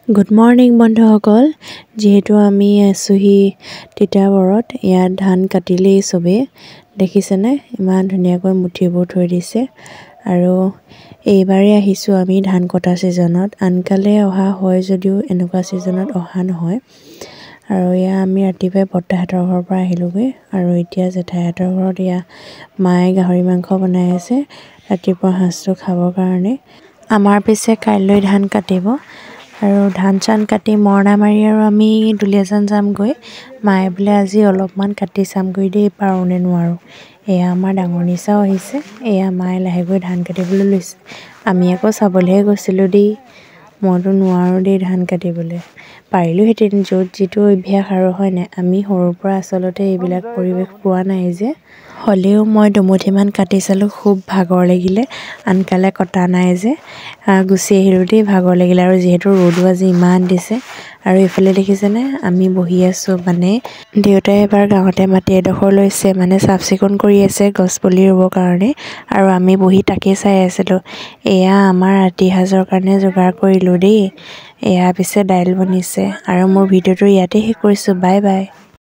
Good morning বন্ধুসকল। যিহেতু আমি আছোহি তিতাবৰত, ইয়াত ধান কাটিলেই চবেই দেখিছেনে, ইমান ধুনীয়াকৈ মুঠিবোৰ থৈ দিছে। আৰু এইবাৰে আহিছোঁ আমি ধান কটা ছিজনত, আনকালে অহা হয় যদিও এনেকুৱা ছিজনত অহা নহয়। আৰু এয়া আমি ৰাতিপুৱাই বৰ্তাহঁতৰ ঘৰৰ পৰা আহিলোঁগৈ, আৰু এতিয়া জেঠাইহঁতৰ ঘৰত এয়া মায়ে গাহৰি মাংস বনাই আছে ৰাতিপুৱা সাঁজটো খাবৰ কাৰণে। আমাৰ পিছে কাইলৈ ধান কাটিব, আৰু ধান চান কাটি মৰণা মাৰি আৰু আমি দুলীয়াজান যামগৈ। মায়ে বোলে আজি অলপমান কাটি চামগৈ দেই, পাৰোঁনে নোৱাৰোঁ। এয়া আমাৰ ডাঙৰ নিচাও আহিছে, এয়া মায়ে লাহেকৈ ধান কাটিবলৈ লৈছে। আমি আকৌ চাবলৈহে গৈছিলোঁ দেই, মইতো নোৱাৰোঁ দেই ধান কাটিবলৈ। পাৰিলোঁহেঁতেন, য'ত যিটো অভ্যাস আৰু হয় নাই, আমি সৰুৰ পৰা আচলতে এইবিলাক পৰিৱেশ পোৱা নাই যে। হ'লেও মই দুমুঠিমান কাটি চালোঁ, খুব ভাগৰ লাগিলে, আনকালে কটা নাই যে। গুচি আহিলোঁ দেই, ভাগৰ লাগিলে। আৰু যিহেতু ৰ'দো আজি ইমান দিছে। আৰু এইফালে দেখিছেনে, আমি বহি আছোঁ, মানে দেউতাই এবাৰ গাঁৱতে মাটি এডোখৰ লৈছে, মানে চাফ চিকুণ কৰি আছে গছপুলি ৰুবৰ কাৰণে, আৰু আমি বহি তাকেই চাই আছিলোঁ। এয়া আমাৰ ৰাতি সাঁজৰ কাৰণে যোগাৰ কৰিলোঁ দেই। এয়া পিছে দাইল বনিছে, আৰু মোৰ ভিডিঅ'টো ইয়াতে শেষ কৰিছোঁ। Bye bye.